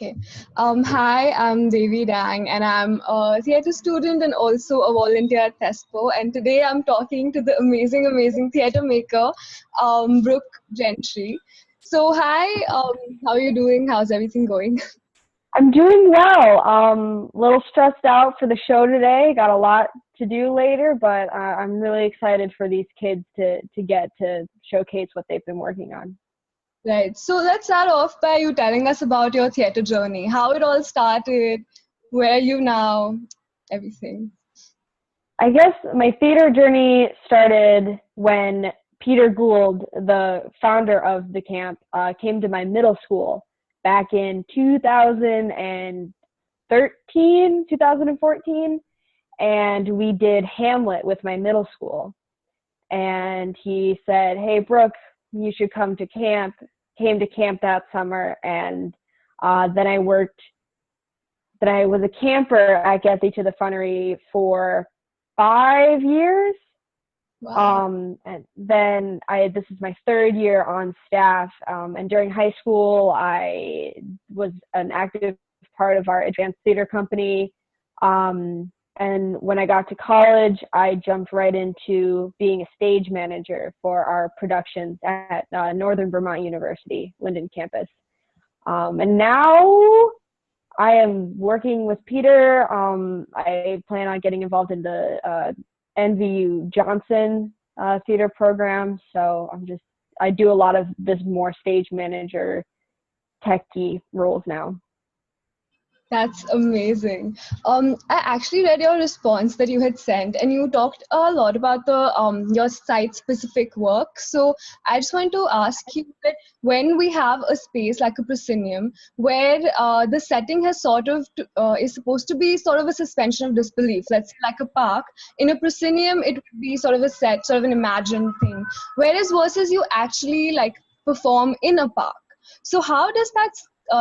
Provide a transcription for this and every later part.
Okay. Hi, I'm Devi Dang, and I'm a theatre student and also a volunteer at Thespo. And today I'm talking to the amazing theatre maker, Brook Gentry. So, hi, how are you doing? How's everything going? I'm doing well. A little stressed out for the show today. Got a lot to do later, but I'm really excited for these kids to get to showcase what they've been working on. Right. So, let's start off by you telling us about your theatre journey, how it all started, where are you now, everything. I guess my theater journey started when Peter Gould, the founder of the camp, came to my middle school back in 2014, and we did Hamlet with my middle school. And he said, "Hey, Brooke, you should come to camp." Came to camp that summer, and then I was a camper at Thee To The Funnery for 5 years. Wow. And then this is my third year on staff. And during high school, I was an active part of our advanced theater company. And when I got to college, I jumped right into being a stage manager for our productions at Northern Vermont University, Linden campus. And now I am working with Peter. I plan on getting involved in the NVU Johnson theater program. So I do a lot of this more stage manager techie roles now. That's amazing. I actually read your response that you had sent, and you talked a lot about the your site-specific work. So I just want to ask you that when we have a space like a proscenium, where the setting has is supposed to be sort of a suspension of disbelief. Let's say like a park. In a proscenium, it would be sort of a set, sort of an imagined thing. Whereas versus you actually like perform in a park. So how does that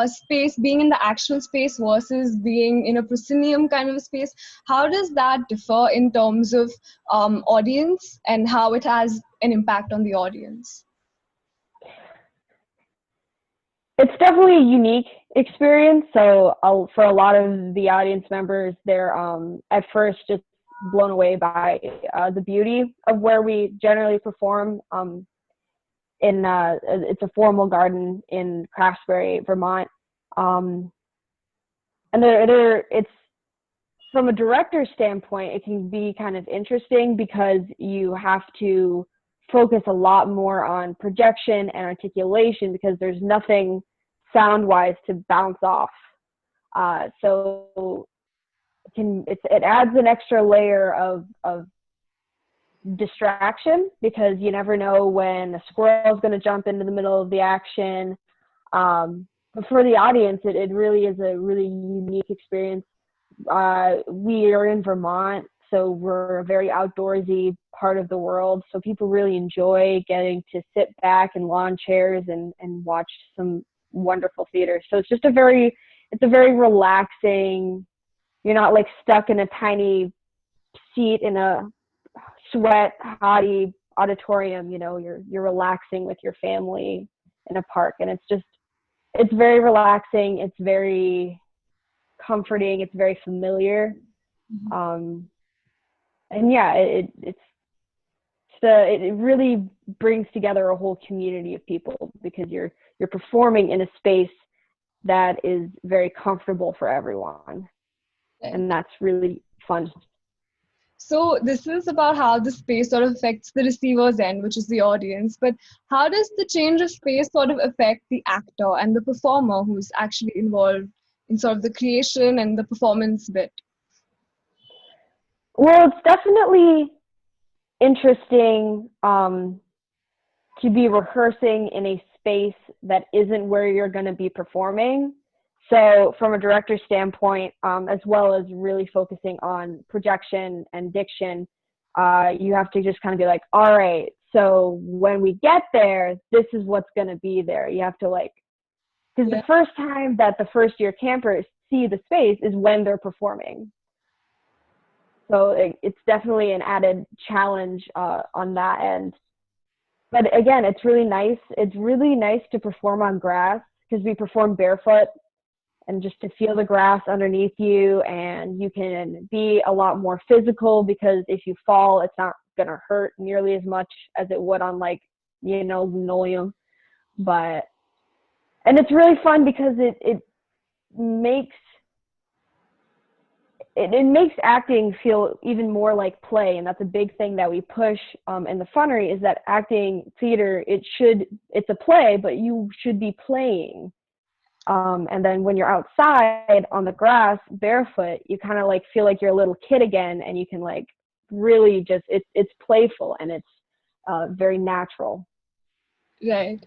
space being in the actual space versus being in a proscenium kind of a space, how does that differ in terms of audience and how it has an impact on the audience? It's definitely a unique experience. So for a lot of the audience members, they're at first just blown away by the beauty of where we generally perform. It's a formal garden in Craftsbury, Vermont. And it's from a director's standpoint, it can be kind of interesting because you have to focus a lot more on projection and articulation because there's nothing sound-wise to bounce off. So it adds an extra layer of distraction because you never know when a squirrel is going to jump into the middle of the action. But for the audience, it really is a really unique experience. We are in Vermont, so we're a very outdoorsy part of the world. So people really enjoy getting to sit back in lawn chairs and watch some wonderful theater. So it's a very relaxing. You're not like stuck in a tiny seat in a sweat hottie auditorium. You're relaxing with your family in a park, and it's very relaxing. It's very comforting. It's very familiar. And yeah, it really brings together a whole community of people because you're performing in a space that is very comfortable for everyone. Right. And that's really fun. So this is about how the space sort of affects the receiver's end, which is the audience. But how does the change of space sort of affect the actor and the performer who's actually involved in sort of the creation and the performance bit? Well, it's definitely interesting to be rehearsing in a space that isn't where you're going to be performing. So from a director's standpoint, as well as really focusing on projection and diction, you have to just kind of be like, all right, so when we get there, this is what's going to be there. You have to because the first time that the first year campers see the space is when they're performing. So it's definitely an added challenge on that end. But again, it's really nice. It's really nice to perform on grass because we perform barefoot. and just to feel the grass underneath you, and you can be a lot more physical because if you fall, it's not going to hurt nearly as much as it would on like, linoleum. And it's really fun because it makes acting feel even more like play, and that's a big thing that we push in the Funnery, is that acting theater, it's a play, but you should be playing. And then when you're outside on the grass barefoot, you kind of like feel like you're a little kid again, and you can like really just it's playful, and it's very natural. Right.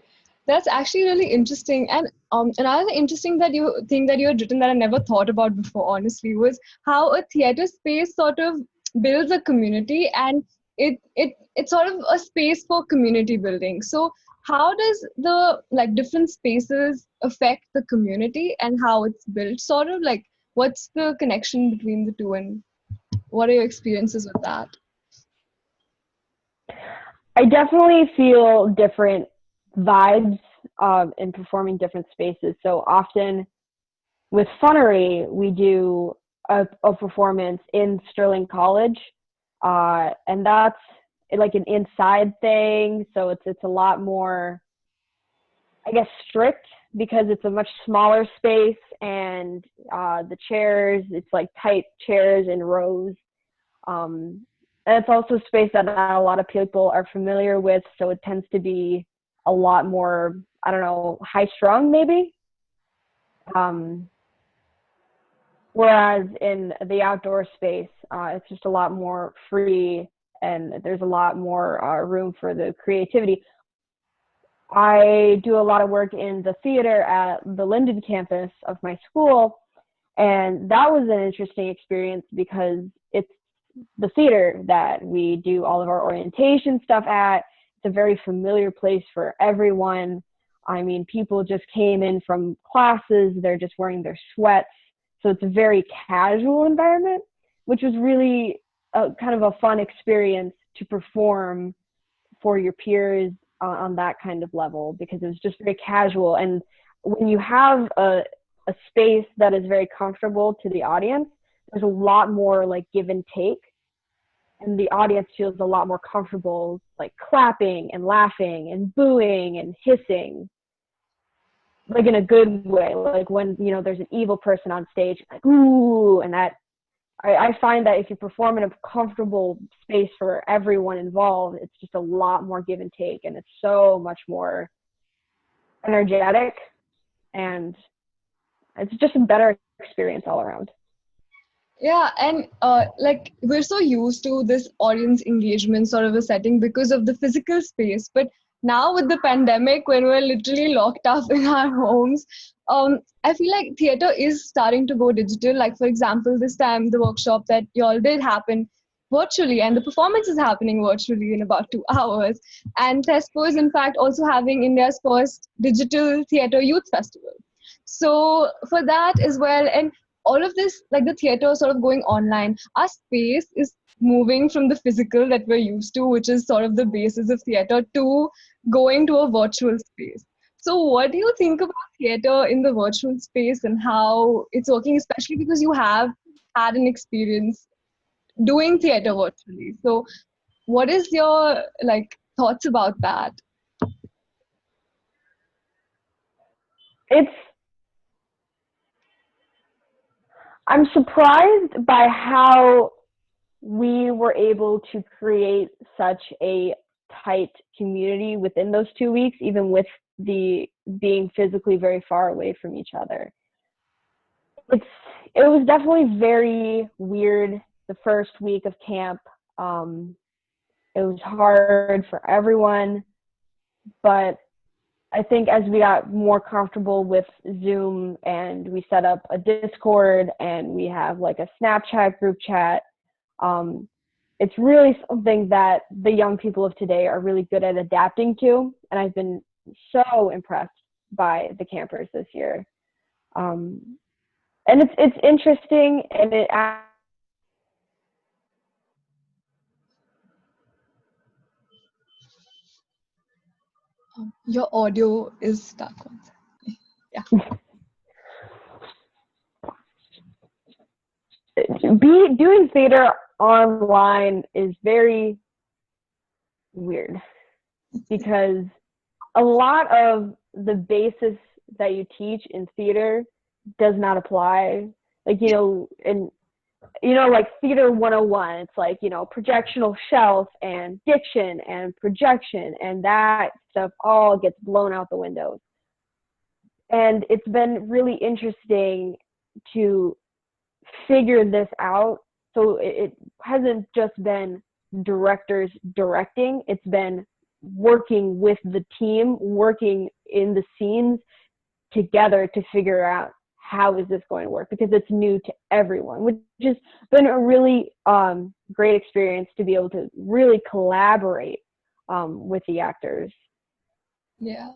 That's actually really interesting. And another interesting that you think that you had written that I never thought about before, honestly, was how a theater space sort of builds a community, and it's sort of a space for community building. So how does the like different spaces affect the community and how it's built, sort of like what's the connection between the two, and what are your experiences with that? I definitely feel different vibes in performing different spaces. So often with Funnery, we do a performance in Sterling College, and that's like an inside thing. So it's a lot more, I guess, strict because it's a much smaller space, and the chairs, it's like tight chairs in rows. And it's also a space that not a lot of people are familiar with, so it tends to be a lot more, I don't know, high strung maybe. Um, Whereas in the outdoor space, it's just a lot more free, and there's a lot more room for the creativity. I do a lot of work in the theater at the Linden campus of my school, and that was an interesting experience because it's the theater that we do all of our orientation stuff at. It's a very familiar place for everyone. I mean, people just came in from classes, they're just wearing their sweats. So it's a very casual environment, which was really kind of a fun experience to perform for your peers on that kind of level, because it was just very casual. And when you have a space that is very comfortable to the audience, there's a lot more like give and take, and the audience feels a lot more comfortable like clapping and laughing and booing and hissing, like in a good way. Like when there's an evil person on stage, like ooh, and that I find that if you perform in a comfortable space for everyone involved, it's just a lot more give and take, and it's so much more energetic, and it's just a better experience all around. Yeah, and like we're so used to this audience engagement sort of a setting because of the physical space. But now with the pandemic, when we're literally locked up in our homes, I feel like theater is starting to go digital. Like for example, this time the workshop that y'all did happen virtually, and the performance is happening virtually in about 2 hours. And Thespo is in fact also having India's first digital theater youth festival. So for that as well, and all of this, like the theater sort of going online, our space is moving from the physical that we're used to, which is sort of the basis of theater, to going to a virtual space. So what do you think about theater in the virtual space and how it's working, especially because you have had an experience doing theater virtually? So what is your like thoughts about that? It's I'm surprised by how we were able to create such a tight community within those 2 weeks, even with the being physically very far away from each other. It was definitely very weird the first week of camp. It was hard for everyone, but I think as we got more comfortable with Zoom and we set up a Discord and we have like a Snapchat group chat, it's really something that the young people of today are really good at adapting to. And I've been so impressed by the campers this year. And it's interesting, and Your audio is stuck. Yeah. doing theater online is very weird because a lot of the basis that you teach in theater does not apply. Like, like theater 101, it's like, projectional shelf and diction and projection, and that stuff all gets blown out the window. And it's been really interesting to figure this out. So it hasn't just been directors directing, it's been working with the team, working in the scenes together to figure out how is this going to work, because it's new to everyone, which has been a really great experience to be able to really collaborate with the actors. Yeah.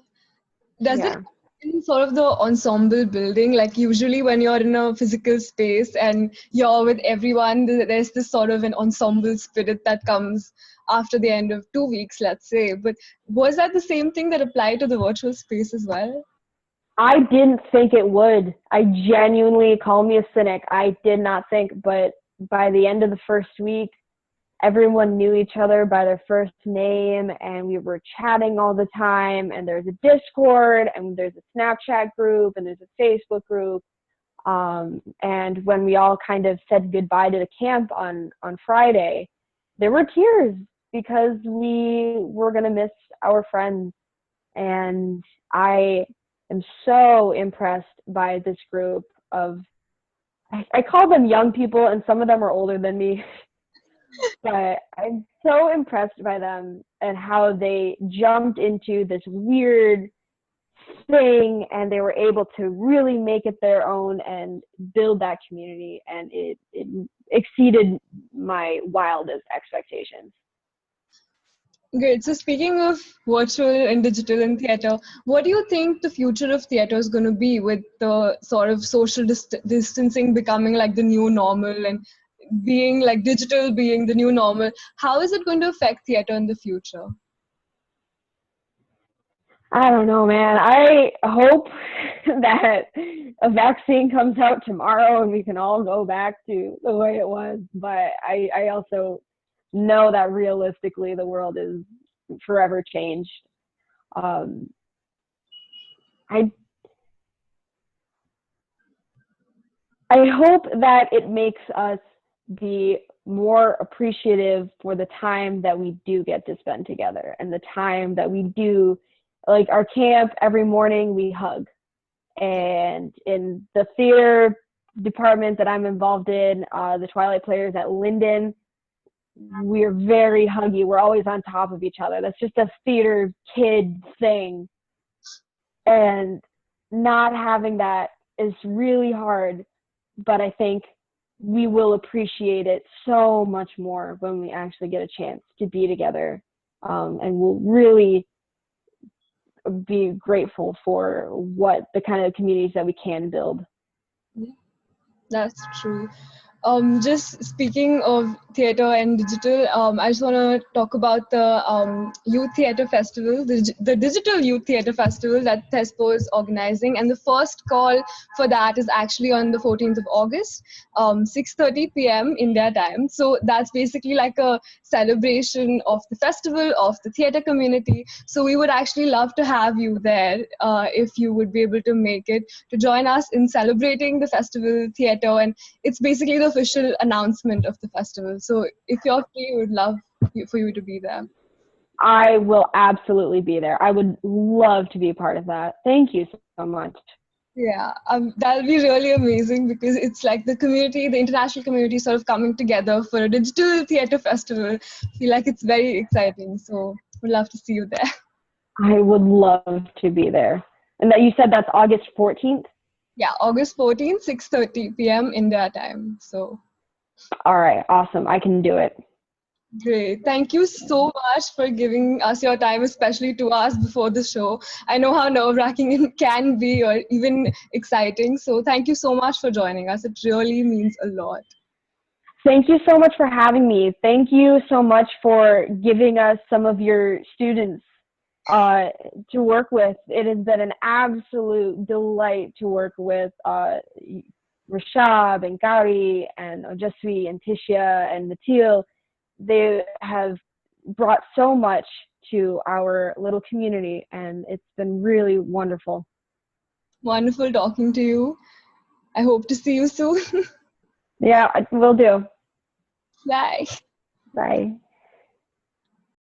Does it in sort of the ensemble building, like usually when you're in a physical space and you're with everyone, there's this sort of an ensemble spirit that comes after the end of 2 weeks, let's say. But was that the same thing that applied to the virtual space as well? I didn't think it would. I genuinely, call me a cynic, I did not think, but by the end of the first week, everyone knew each other by their first name, and we were chatting all the time, and there's a Discord, and there's a Snapchat group, and there's a Facebook group. And when we all kind of said goodbye to the camp on Friday, there were tears because we were going to miss our friends. And I am so impressed by this group of, I call them young people, and some of them are older than me. But I'm so impressed by them and how they jumped into this weird thing, and they were able to really make it their own and build that community, and it exceeded my wildest expectations. Great. So speaking of virtual and digital and theater, what do you think the future of theater is going to be, with the sort of social distancing becoming like the new normal and being like digital being the new normal? How is it going to affect theater in the future? I don't know, man. I hope that a vaccine comes out tomorrow and we can all go back to the way it was. But I also know that realistically the world is forever changed. I hope that it makes us be more appreciative for the time that we do get to spend together, and the time that we do, like our camp, every morning we hug. And in the theater department that I'm involved in, the Twilight Players at Linden, we're very huggy. We're always on top of each other. That's just a theater kid thing. And not having that is really hard, but I think we will appreciate it so much more when we actually get a chance to be together. And we'll really be grateful for what the kind of communities that we can build. Yeah, that's true. Just speaking of theater and digital, I just want to talk about the Youth Theater Festival, the Digital Youth Theater Festival that Thespo is organizing. And the first call for that is actually on the 14th of August, 6:30 p.m. India time. So that's basically like a celebration of the festival, of the theater community. So we would actually love to have you there if you would be able to make it, to join us in celebrating the festival theater. And it's basically the official announcement of the festival. So if you're free, we would love for you to be there. I will absolutely be there. I would love to be a part of that. Thank you so much. Yeah, that'll be really amazing, because it's like the community, the international community sort of coming together for a digital theater festival. I feel like it's very exciting. So we'd love to see you there. I would love to be there. And that you said that's August 14th? Yeah, August 14th, 6:30 p.m. India time. So. All right, awesome. I can do it. Great. Thank you so much for giving us your time, especially to us before the show. I know how nerve-wracking it can be, or even exciting. So thank you so much for joining us. It really means a lot. Thank you so much for having me. Thank you so much for giving us some of your students to work with. It has been an absolute delight to work with Rashab and Gauri and Ojasvi and Tishia and Matil, they have brought so much to our little community, and it's been really wonderful. Wonderful talking to you. I hope to see you soon. Yeah, will do. Bye. Bye.